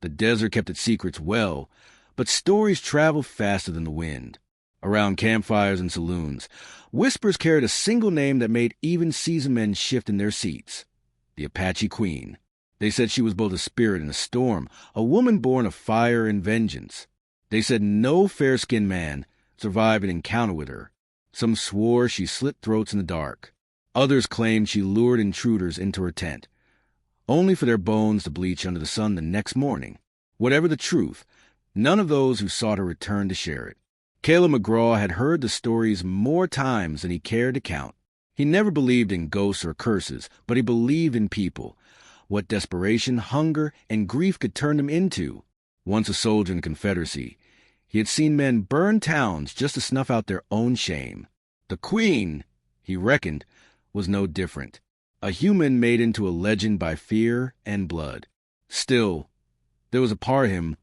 The desert kept its secrets well, but stories traveled faster than the wind. Around campfires and saloons, whispers carried a single name that made even seasoned men shift in their seats: the Apache Queen. They said she was both a spirit and a storm, a woman born of fire and vengeance. They said no fair-skinned man survived an encounter with her. Some swore she slit throats in the dark. Others claimed she lured intruders into her tent, only for their bones to bleach under the sun the next morning. Whatever the truth, none of those who sought her returned to share it. Caleb McGraw had heard the stories more times than he cared to count. He never believed in ghosts or curses, but he believed in people, what desperation, hunger, and grief could turn them into. Once a soldier in the Confederacy, he had seen men burn towns just to snuff out their own shame. The Queen, he reckoned, was no different. A human made into a legend by fear and blood. Still, there was a part of him,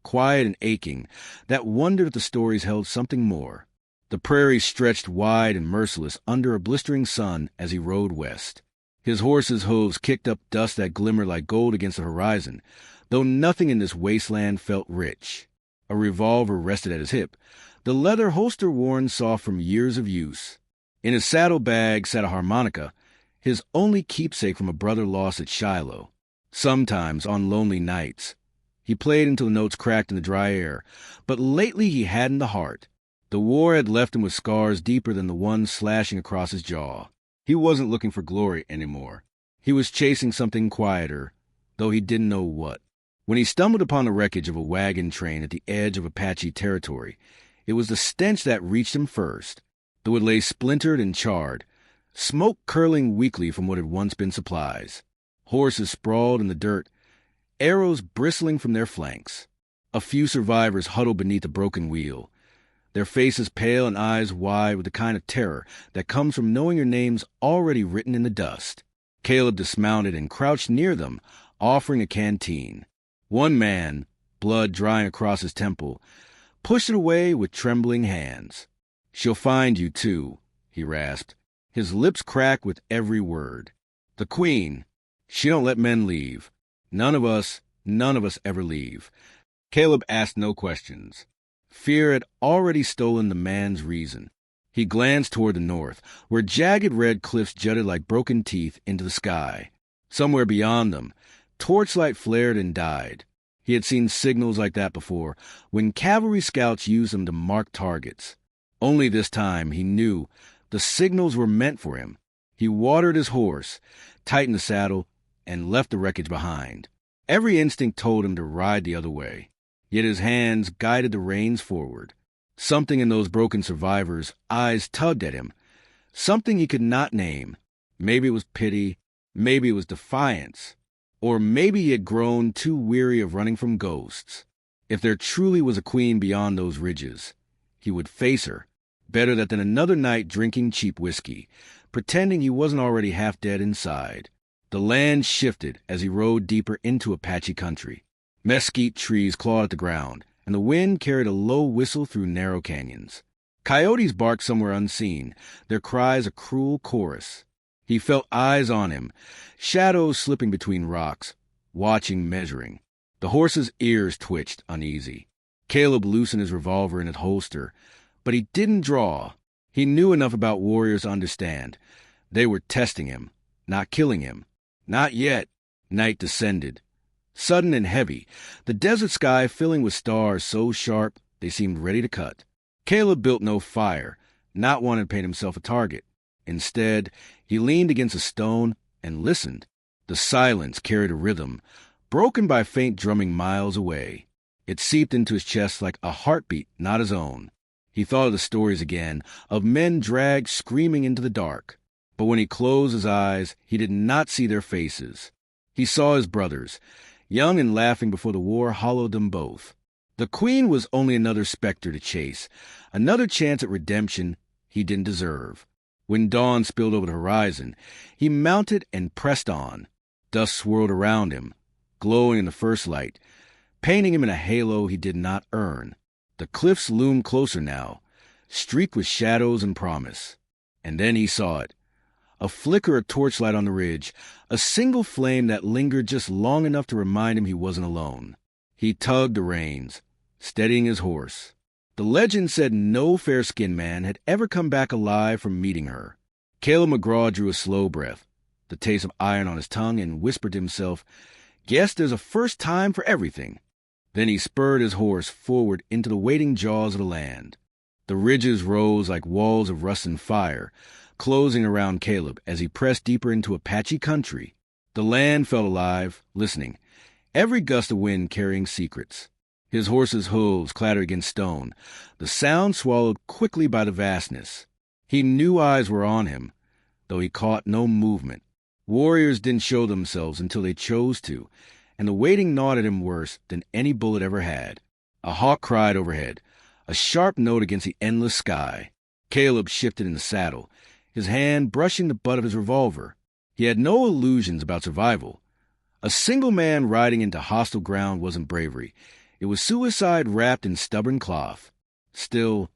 quiet and aching, that wondered if the stories held something more. The prairie stretched wide and merciless under a blistering sun as he rode west. His horse's hooves kicked up dust that glimmered like gold against the horizon, though nothing in this wasteland felt rich. A revolver rested at his hip, the leather holster worn soft from years of use. In his saddlebag sat a harmonica, his only keepsake from a brother lost at Shiloh. Sometimes, on lonely nights, he played until the notes cracked in the dry air, but lately he hadn't the heart. The war had left him with scars deeper than the one slashing across his jaw. He wasn't looking for glory anymore. He was chasing something quieter, though he didn't know what. When he stumbled upon the wreckage of a wagon train at the edge of Apache territory, it was the stench that reached him first. The wood lay splintered and charred, smoke curling weakly from what had once been supplies. Horses sprawled in the dirt, arrows bristling from their flanks. A few survivors huddled beneath a broken wheel, their faces pale and eyes wide with the kind of terror that comes from knowing your name's already written in the dust. Caleb dismounted and crouched near them, offering a canteen. One man, blood drying across his temple, pushed it away with trembling hands. "She'll find you, too," he rasped. His lips cracked with every word. "The Queen, she don't let men leave. None of us ever leave." Caleb asked no questions. Fear had already stolen the man's reason. He glanced toward the north, where jagged red cliffs jutted like broken teeth into the sky. Somewhere beyond them, torchlight flared and died. He had seen signals like that before, when cavalry scouts used them to mark targets. Only this time, he knew, the signals were meant for him. He watered his horse, tightened the saddle, and left the wreckage behind. Every instinct told him to ride the other way, yet his hands guided the reins forward. Something in those broken survivors' eyes tugged at him, something he could not name. Maybe it was pity, maybe it was defiance, or maybe he had grown too weary of running from ghosts. If there truly was a queen beyond those ridges, he would face her. Better that than another night drinking cheap whiskey, pretending he wasn't already half dead inside. The land shifted as he rode deeper into Apache country. Mesquite trees clawed at the ground, and the wind carried a low whistle through narrow canyons. Coyotes barked somewhere unseen, their cries a cruel chorus. He felt eyes on him, shadows slipping between rocks, watching, measuring. The horse's ears twitched, uneasy. Caleb loosened his revolver in its holster, but he didn't draw. He knew enough about warriors to understand. They were testing him, not killing him. Not yet. Night descended, sudden and heavy, the desert sky filling with stars so sharp they seemed ready to cut. Caleb built no fire, not wanting to paint himself a target. Instead, he leaned against a stone and listened. The silence carried a rhythm, broken by faint drumming miles away. It seeped into his chest like a heartbeat not his own. He thought of the stories again, of men dragged screaming into the dark. But when he closed his eyes, he did not see their faces. He saw his brothers, young and laughing before the war hollowed them both. The Queen was only another specter to chase, another chance at redemption he didn't deserve. When dawn spilled over the horizon, he mounted and pressed on. Dust swirled around him, glowing in the first light, painting him in a halo he did not earn. The cliffs loomed closer now, streaked with shadows and promise. And then he saw it. A flicker of torchlight on the ridge, a single flame that lingered just long enough to remind him he wasn't alone. He tugged the reins, steadying his horse. The legend said no fair-skinned man had ever come back alive from meeting her. Caleb McGraw drew a slow breath, the taste of iron on his tongue, and whispered to himself, "Guess there's a first time for everything." Then he spurred his horse forward into the waiting jaws of the land. The ridges rose like walls of rust and fire, closing around Caleb as he pressed deeper into Apache country. The land felt alive, listening, every gust of wind carrying secrets. His horse's hooves clattered against stone, the sound swallowed quickly by the vastness. He knew eyes were on him, though he caught no movement. Warriors didn't show themselves until they chose to, and the waiting gnawed at him worse than any bullet ever had. A hawk cried overhead, a sharp note against the endless sky. Caleb shifted in the saddle, his hand brushing the butt of his revolver. He had no illusions about survival. A single man riding into hostile ground wasn't bravery. It was suicide wrapped in stubborn cloth. Still,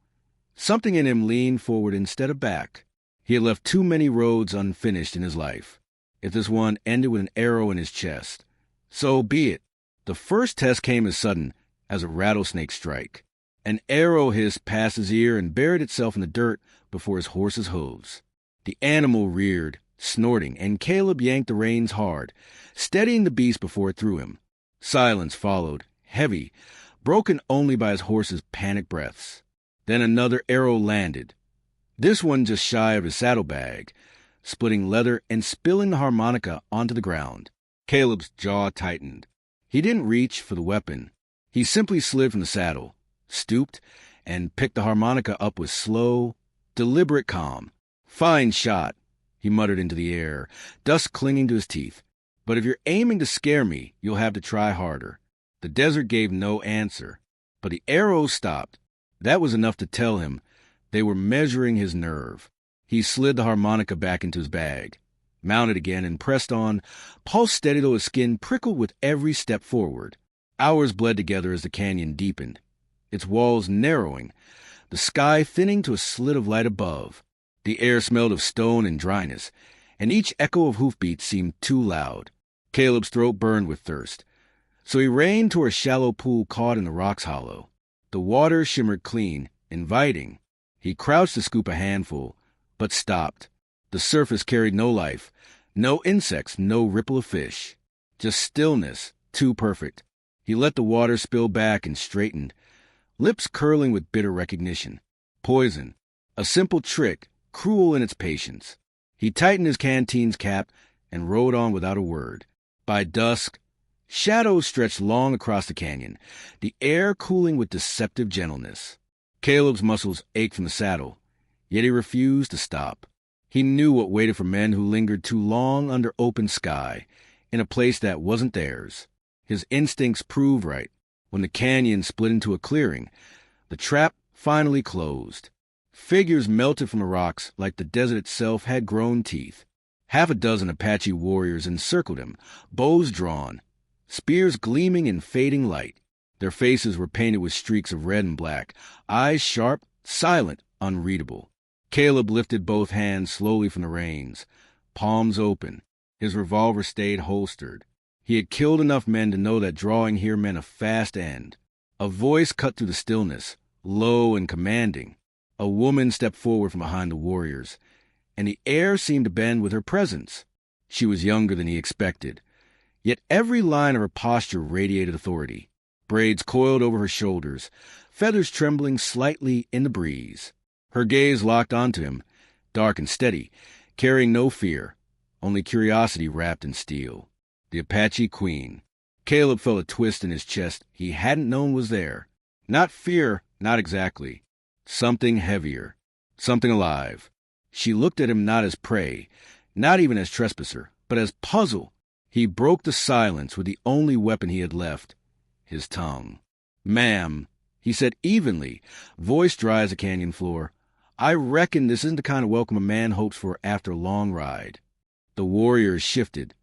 something in him leaned forward instead of back. He had left too many roads unfinished in his life. If this one ended with an arrow in his chest, so be it. The first test came as sudden as a rattlesnake strike. An arrow hissed past his ear and buried itself in the dirt before his horse's hooves. The animal reared, snorting, and Caleb yanked the reins hard, steadying the beast before it threw him. Silence followed, heavy, broken only by his horse's panicked breaths. Then another arrow landed, this one just shy of his saddlebag, splitting leather and spilling the harmonica onto the ground. Caleb's jaw tightened. He didn't reach for the weapon. He simply slid from the saddle, stooped, and picked the harmonica up with slow, deliberate calm. "Fine shot," he muttered into the air, dust clinging to his teeth. "But if you're aiming to scare me, you'll have to try harder." The desert gave no answer, but the arrows stopped. That was enough to tell him they were measuring his nerve. He slid the harmonica back into his bag, mounted again, and pressed on, pulse steady though his skin prickled with every step forward. Hours bled together as the canyon deepened, its walls narrowing, the sky thinning to a slit of light above. The air smelled of stone and dryness, and each echo of hoofbeats seemed too loud. Caleb's throat burned with thirst, so he reined toward a shallow pool caught in the rock's hollow. The water shimmered clean, inviting. He crouched to scoop a handful, but stopped. The surface carried no life, no insects, no ripple of fish. Just stillness, too perfect. He let the water spill back and straightened, lips curling with bitter recognition. Poison, a simple trick, cruel in its patience. He tightened his canteen's cap and rode on without a word. By dusk, shadows stretched long across the canyon, the air cooling with deceptive gentleness. Caleb's muscles ached from the saddle, yet he refused to stop. He knew what waited for men who lingered too long under open sky, in a place that wasn't theirs. His instincts proved right. When the canyon split into a clearing, the trap finally closed. Figures melted from the rocks like the desert itself had grown teeth. Half a dozen Apache warriors encircled him, bows drawn, spears gleaming in fading light. Their faces were painted with streaks of red and black, eyes sharp, silent, unreadable. Caleb lifted both hands slowly from the reins, palms open. His revolver stayed holstered. He had killed enough men to know that drawing here meant a fast end. A voice cut through the stillness, low and commanding. A woman stepped forward from behind the warriors, and the air seemed to bend with her presence. She was younger than he expected, yet every line of her posture radiated authority. Braids coiled over her shoulders, feathers trembling slightly in the breeze. Her gaze locked onto him, dark and steady, carrying no fear, only curiosity wrapped in steel. The Apache Queen. Caleb felt a twist in his chest he hadn't known was there. Not fear, not exactly. Something heavier, something alive. She looked at him not as prey, not even as trespasser, but as puzzle. He broke the silence with the only weapon he had left, his tongue. "Ma'am," he said evenly, voice dry as a canyon floor, "I reckon this isn't the kind of welcome a man hopes for after a long ride." The warriors shifted,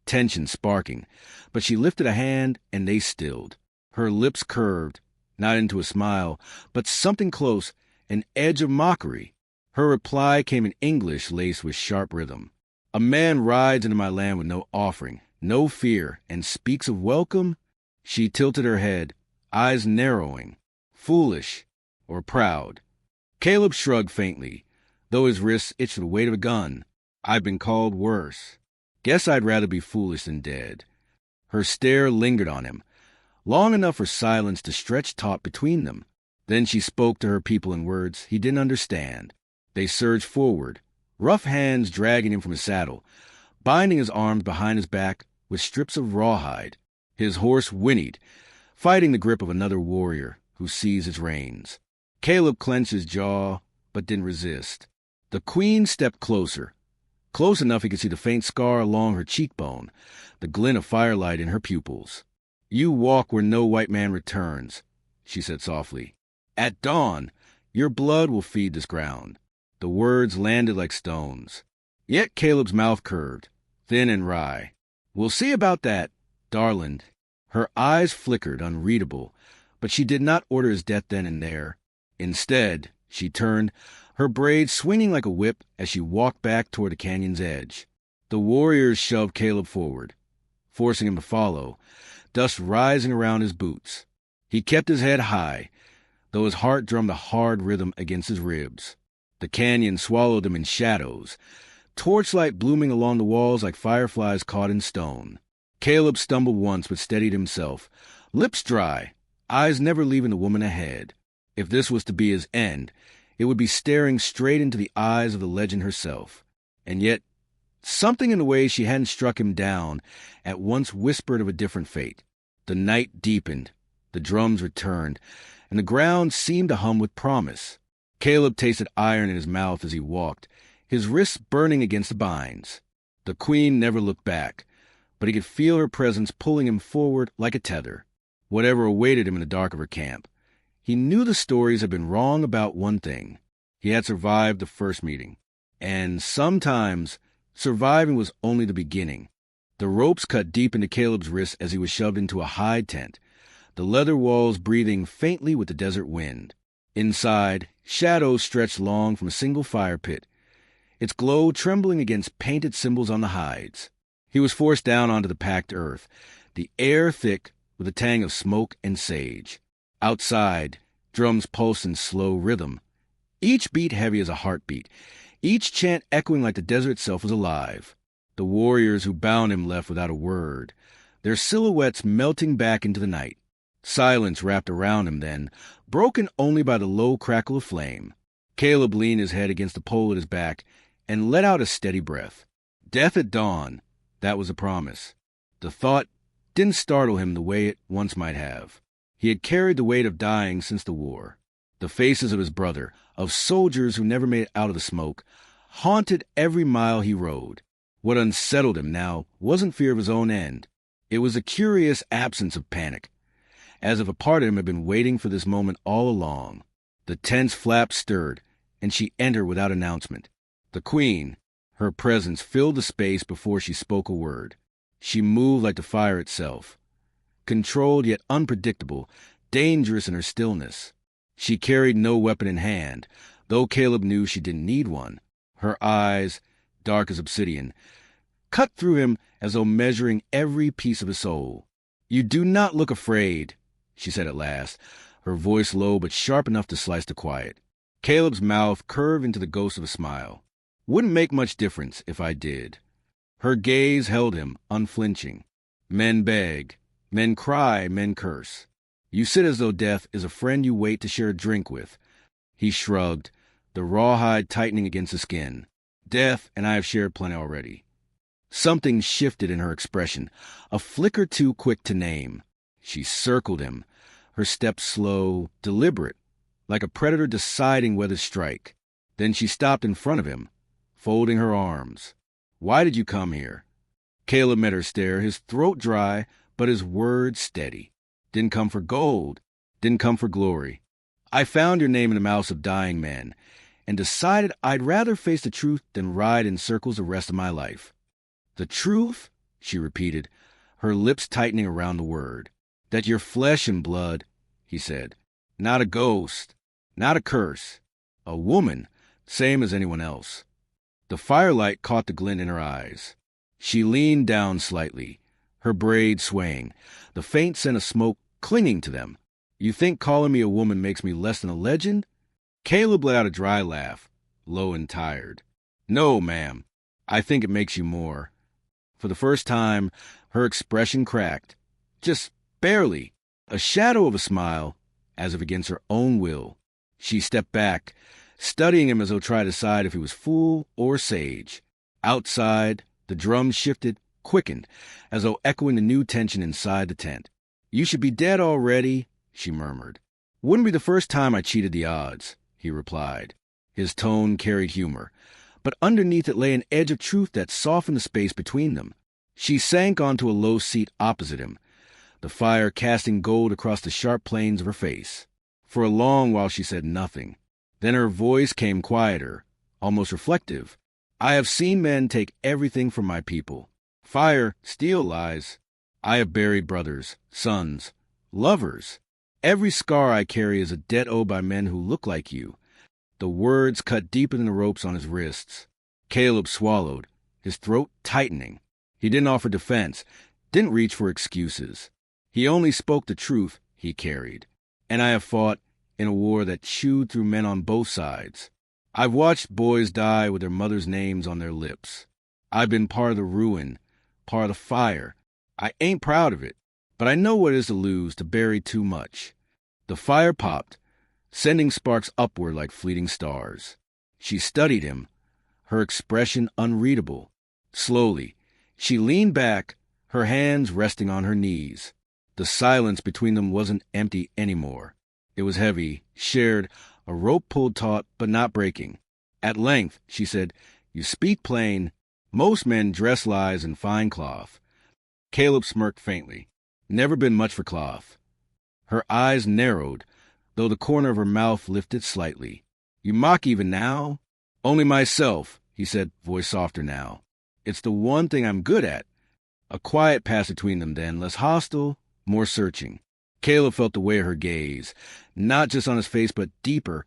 tension sparking, but she lifted a hand and they stilled. Her lips curved, not into a smile, but something close, an edge of mockery. Her reply came in English laced with sharp rhythm. "A man rides into my land with no offering, no fear, and speaks of welcome. She tilted her head, eyes narrowing. Foolish or proud? Caleb shrugged faintly, though his wrists itched with the weight of a gun. I've been called worse. Guess I'd rather be foolish than dead. Her stare lingered on him, long enough for silence to stretch taut between them. Then she spoke to her people in words he didn't understand. They surged forward, rough hands dragging him from his saddle, binding his arms behind his back with strips of rawhide. His horse whinnied, fighting the grip of another warrior who seized his reins. Caleb clenched his jaw, but didn't resist. The queen stepped closer, close enough he could see the faint scar along her cheekbone, the glint of firelight in her pupils. You walk where no white man returns, she said softly. At dawn, your blood will feed this ground. The words landed like stones. Yet Caleb's mouth curved, thin and wry. We'll see about that, darling. Her eyes flickered, unreadable, but she did not order his death then and there. Instead, she turned, her braids swinging like a whip as she walked back toward the canyon's edge. The warriors shoved Caleb forward, forcing him to follow, dust rising around his boots. He kept his head high, though his heart drummed a hard rhythm against his ribs. The canyon swallowed him in shadows, torchlight blooming along the walls like fireflies caught in stone. Caleb stumbled once but steadied himself, lips dry, eyes never leaving the woman ahead. If this was to be his end, it would be staring straight into the eyes of the legend herself. And yet, something in the way she hadn't struck him down at once whispered of a different fate. The night deepened, the drums returned, and the ground seemed to hum with promise. Caleb tasted iron in his mouth as he walked, his wrists burning against the binds. The queen never looked back, but he could feel her presence pulling him forward like a tether. Whatever awaited him in the dark of her camp, he knew the stories had been wrong about one thing. He had survived the first meeting, and sometimes surviving was only the beginning. The ropes cut deep into Caleb's wrists as he was shoved into a hide tent, the leather walls breathing faintly with the desert wind. Inside, shadows stretched long from a single fire pit, its glow trembling against painted symbols on the hides. He was forced down onto the packed earth, the air thick with a tang of smoke and sage. Outside, drums pulsed in slow rhythm, each beat heavy as a heartbeat, each chant echoing like the desert itself was alive. The warriors who bound him left without a word, their silhouettes melting back into the night. Silence wrapped around him then, broken only by the low crackle of flame. Caleb leaned his head against the pole at his back and let out a steady breath. Death at dawn, that was a promise. The thought didn't startle him the way it once might have. He had carried the weight of dying since the war. The faces of his brother, of soldiers who never made it out of the smoke, haunted every mile he rode. What unsettled him now wasn't fear of his own end. It was a curious absence of panic, as if a part of him had been waiting for this moment all along. The tent's flap stirred, and she entered without announcement. The queen, her presence filled the space before she spoke a word. She moved like the fire itself, controlled yet unpredictable, dangerous in her stillness. She carried no weapon in hand, though Caleb knew she didn't need one. Her eyes, dark as obsidian, cut through him as though measuring every piece of his soul. You do not look afraid, she said at last, her voice low but sharp enough to slice the quiet. Caleb's mouth curved into the ghost of a smile. Wouldn't make much difference if I did. Her gaze held him, unflinching. Men beg, men cry, men curse. You sit as though death is a friend you wait to share a drink with. He shrugged, the rawhide tightening against the skin. Death and I have shared plenty already. Something shifted in her expression, a flicker too quick to name. She circled him, her steps slow, deliberate, like a predator deciding whether to strike. Then she stopped in front of him, folding her arms. Why did you come here? Caleb met her stare, his throat dry, but his words steady. Didn't come for gold, didn't come for glory. I found your name in the mouths of dying men, and decided I'd rather face the truth than ride in circles the rest of my life. The truth? She repeated, her lips tightening around the word. That you're flesh and blood, he said. Not a ghost, not a curse. A woman, same as anyone else. The firelight caught the glint in her eyes. She leaned down slightly, her braids swaying, the faint scent of smoke clinging to them. You think calling me a woman makes me less than a legend? Caleb let out a dry laugh, low and tired. No, ma'am. I think it makes you more. For the first time, her expression cracked. Just barely. A shadow of a smile, as if against her own will. She stepped back, studying him as though trying to decide if he was fool or sage. Outside, the drums shifted, quickened, as though echoing the new tension inside the tent. You should be dead already, she murmured. Wouldn't be the first time I cheated the odds, he replied. His tone carried humor, but underneath it lay an edge of truth that softened the space between them. She sank onto a low seat opposite him, the fire casting gold across the sharp planes of her face. For a long while she said nothing. Then her voice came quieter, almost reflective. I have seen men take everything from my people. Fire, steal lies. I have buried brothers, sons, lovers. Every scar I carry is a debt owed by men who look like you. The words cut deeper than the ropes on his wrists. Caleb swallowed, his throat tightening. He didn't offer defense, didn't reach for excuses. He only spoke the truth he carried. And I have fought in a war that chewed through men on both sides. I've watched boys die with their mothers' names on their lips. I've been part of the ruin, part of the fire. I ain't proud of it, but I know what it is to lose, to bury too much. The fire popped, sending sparks upward like fleeting stars. She studied him, her expression unreadable. Slowly, she leaned back, her hands resting on her knees. The silence between them wasn't empty anymore. It was heavy, shared, a rope pulled taut but not breaking. At length, she said, You speak plain. Most men dress lies in fine cloth. Caleb smirked faintly. Never been much for cloth. Her eyes narrowed, though the corner of her mouth lifted slightly. You mock even now? Only myself, he said, voice softer now. It's the one thing I'm good at. A quiet passed between them then, less hostile, more searching. Caleb felt the weight of her gaze, not just on his face but deeper,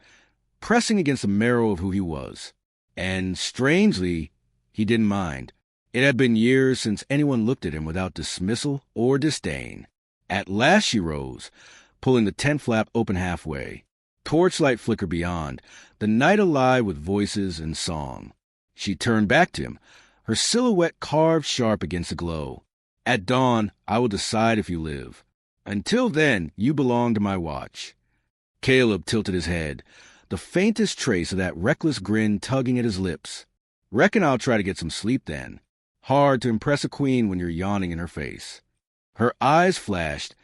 pressing against the marrow of who he was. And strangely, he didn't mind. It had been years since anyone looked at him without dismissal or disdain. At last she rose, pulling the tent flap open halfway. Torchlight flickered beyond, the night alive with voices and song. She turned back to him, her silhouette carved sharp against the glow. At dawn, I will decide if you live. Until then, you belong to my watch. Caleb tilted his head, the faintest trace of that reckless grin tugging at his lips. Reckon I'll try to get some sleep then. Hard to impress a queen when you're yawning in her face. Her eyes flashed,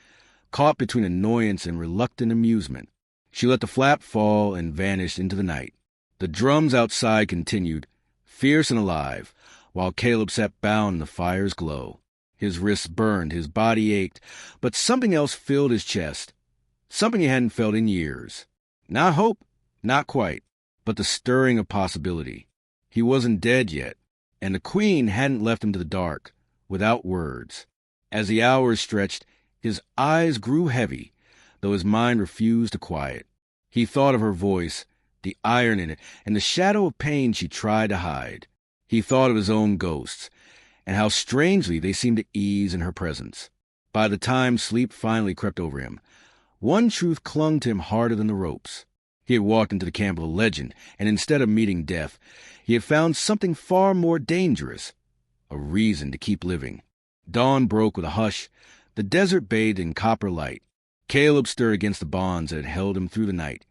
caught between annoyance and reluctant amusement. She let the flap fall and vanished into the night. The drums outside continued, fierce and alive, while Caleb sat bound in the fire's glow. His wrists burned, his body ached, but something else filled his chest. Something he hadn't felt in years. Not hope, not quite, but the stirring of possibility. He wasn't dead yet, and the queen hadn't left him to the dark, without words. As the hours stretched, his eyes grew heavy, though his mind refused to quiet. He thought of her voice, the iron in it, and the shadow of pain she tried to hide. He thought of his own ghosts, and how strangely they seemed to ease in her presence. By the time sleep finally crept over him, one truth clung to him harder than the ropes. He had walked into the camp of a legend, and instead of meeting death, he had found something far more dangerous, a reason to keep living. Dawn broke with a hush, the desert bathed in copper light. Caleb stirred against the bonds that had held him through the night,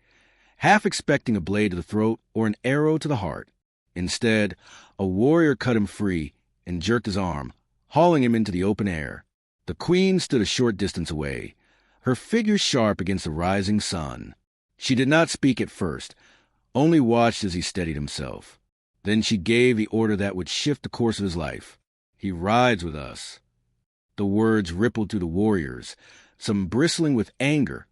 half expecting a blade to the throat or an arrow to the heart. Instead, a warrior cut him free and jerked his arm, hauling him into the open air. The queen stood a short distance away, her figure sharp against the rising sun. She did not speak at first, only watched as he steadied himself. Then she gave the order that would shift the course of his life. He rides with us. The words rippled through the warriors, some bristling with anger,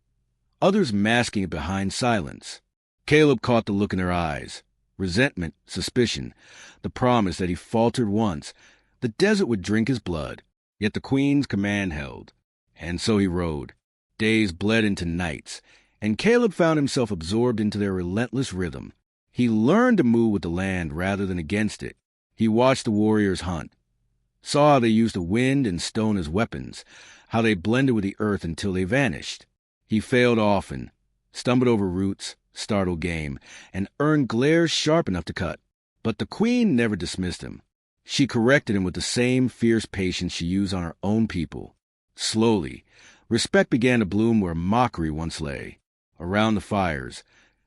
others masking it behind silence. Caleb caught the look in their eyes, resentment, suspicion, the promise that he faltered once. The desert would drink his blood, yet the queen's command held. And so he rode. Days bled into nights, and Caleb found himself absorbed into their relentless rhythm. He learned to move with the land rather than against it. He watched the warriors hunt, saw how they used the wind and stone as weapons, how they blended with the earth until they vanished. He failed often, stumbled over roots, startled game, and earned glares sharp enough to cut. But the queen never dismissed him. She corrected him with the same fierce patience she used on her own people. Slowly, respect began to bloom where mockery once lay. Around the fires,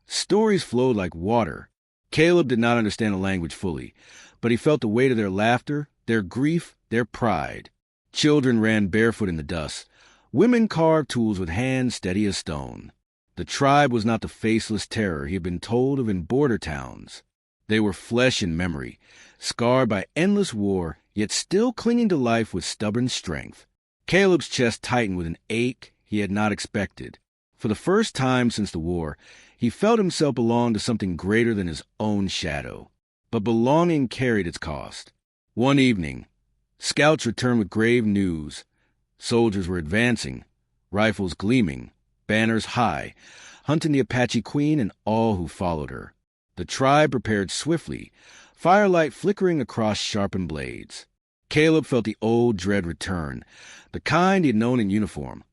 stories flowed like water. Caleb did not understand the language fully, but he felt the weight of their laughter, their grief, their pride. Children ran barefoot in the dust. Women carved tools with hands steady as stone. The tribe was not the faceless terror he had been told of in border towns. They were flesh and memory, scarred by endless war, yet still clinging to life with stubborn strength. Caleb's chest tightened with an ache he had not expected. For the first time since the war, he felt himself belong to something greater than his own shadow. But belonging carried its cost. One evening, scouts returned with grave news. Soldiers were advancing, rifles gleaming, banners high, hunting the Apache Queen and all who followed her. The tribe prepared swiftly, firelight flickering across sharpened blades. Caleb felt the old dread return, the kind he had known in uniform,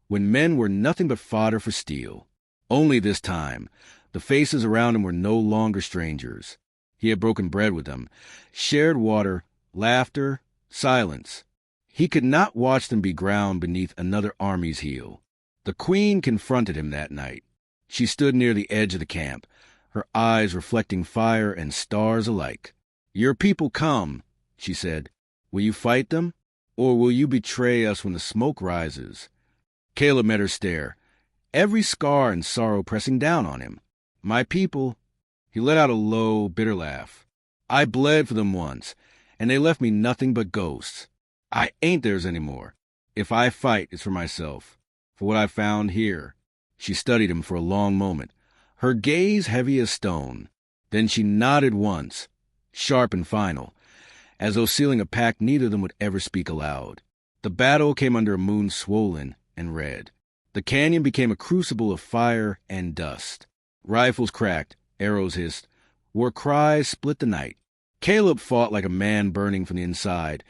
when men were nothing but fodder for steel. Only this time, the faces around him were no longer strangers. He had broken bread with them, shared water, laughter, silence. He could not watch them be ground beneath another army's heel. The queen confronted him that night. She stood near the edge of the camp, her eyes reflecting fire and stars alike. "Your people come," she said. "Will you fight them, or will you betray us when the smoke rises?" Caleb met her stare, every scar and sorrow pressing down on him. "My people," he let out a low, bitter laugh. "I bled for them once, and they left me nothing but ghosts. I ain't theirs anymore. If I fight, it's for myself, for what I found here." She studied him for a long moment, her gaze heavy as stone. Then she nodded once, sharp and final, as though sealing a pact neither of them would ever speak aloud. The battle came under a moon swollen and red. The canyon became a crucible of fire and dust. Rifles cracked, arrows hissed, war cries split the night. Caleb fought like a man burning from the inside,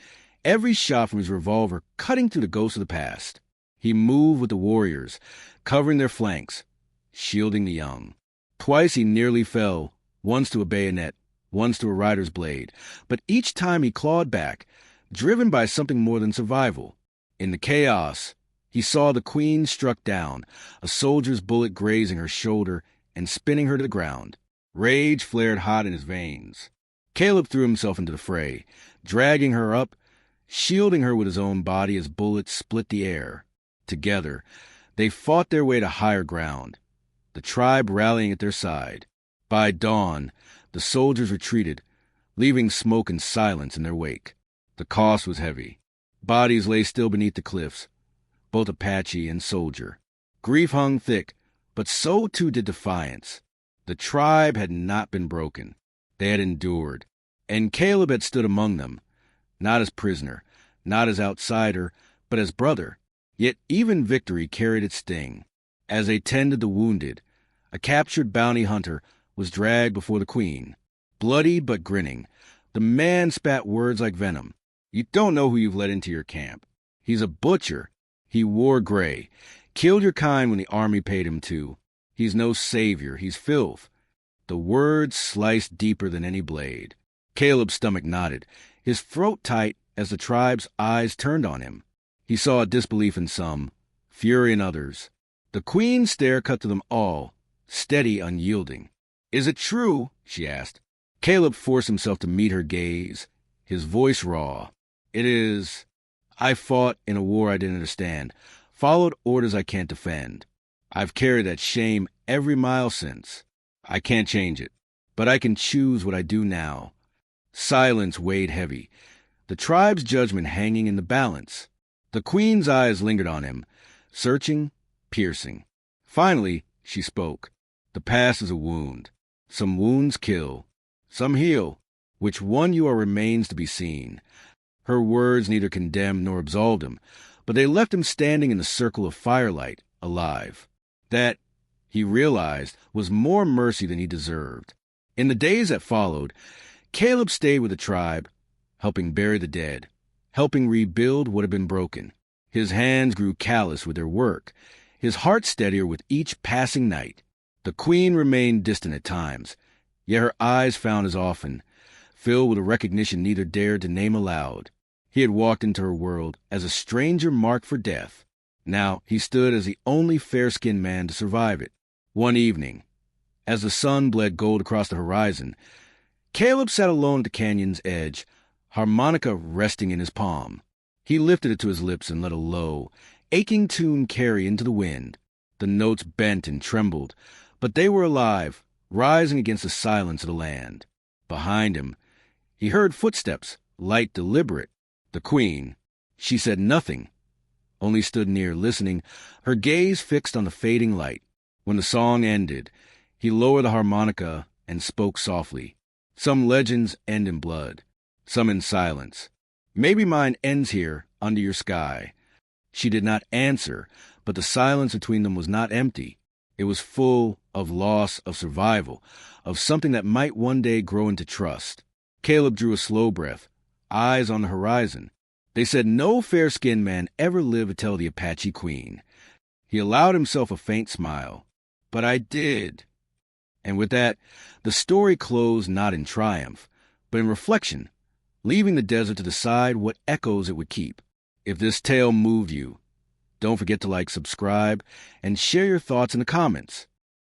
every shot from his revolver cutting through the ghosts of the past. He moved with the warriors, covering their flanks, shielding the young. Twice he nearly fell, once to a bayonet, once to a rider's blade, but each time he clawed back, driven by something more than survival. In the chaos, he saw the queen struck down, a soldier's bullet grazing her shoulder and spinning her to the ground. Rage flared hot in his veins. Caleb threw himself into the fray, dragging her up, shielding her with his own body as bullets split the air. Together, they fought their way to higher ground, the tribe rallying at their side. By dawn, the soldiers retreated, leaving smoke and silence in their wake. The cost was heavy. Bodies lay still beneath the cliffs, both Apache and soldier. Grief hung thick, but so too did defiance. The tribe had not been broken. They had endured, and Caleb had stood among them, not as prisoner, not as outsider, but as brother. Yet even victory carried its sting. As they tended the wounded, a captured bounty hunter was dragged before the queen. Bloody but grinning, the man spat words like venom. "You don't know who you've let into your camp. He's a butcher. He wore gray, killed your kind when the army paid him to. He's no savior. He's filth." The words sliced deeper than any blade. Caleb's stomach knotted, his throat tight as the tribe's eyes turned on him. He saw disbelief in some, fury in others. The queen's stare cut to them all, steady, unyielding. "Is it true?" she asked. Caleb forced himself to meet her gaze, his voice raw. "It is. I fought in a war I didn't understand, followed orders I can't defend. I've carried that shame every mile since. I can't change it, but I can choose what I do now." Silence weighed heavy, the tribe's judgment hanging in the balance. The queen's eyes lingered on him, searching, piercing. Finally, she spoke. "The past is a wound. Some wounds kill, some heal. Which one you are remains to be seen." Her words neither condemned nor absolved him, but they left him standing in the circle of firelight, alive. That, he realized, was more mercy than he deserved. In the days that followed, Caleb stayed with the tribe, helping bury the dead, helping rebuild what had been broken. His hands grew callous with their work, his heart steadier with each passing night. The queen remained distant at times, yet her eyes found as often, filled with a recognition neither dared to name aloud. He had walked into her world as a stranger marked for death. Now he stood as the only fair-skinned man to survive it. One evening, as the sun bled gold across the horizon, Caleb sat alone at the canyon's edge, harmonica resting in his palm. He lifted it to his lips and let a low, aching tune carry into the wind. The notes bent and trembled, but they were alive, rising against the silence of the land. Behind him, he heard footsteps, light, deliberate. The queen, she said nothing, only stood near, listening, her gaze fixed on the fading light. When the song ended, he lowered the harmonica and spoke softly. Some legends end in blood, some in silence. Maybe mine ends here, under your sky. She did not answer, but the silence between them was not empty. It was full of loss, of survival, of something that might one day grow into trust. Caleb drew a slow breath, eyes on the horizon. They said no fair-skinned man ever lived to tell the Apache Queen. He allowed himself a faint smile. But I did. And with that, the story closed not in triumph, but in reflection, leaving the desert to decide what echoes it would keep. If this tale moved you, don't forget to like, subscribe, and share your thoughts in the comments.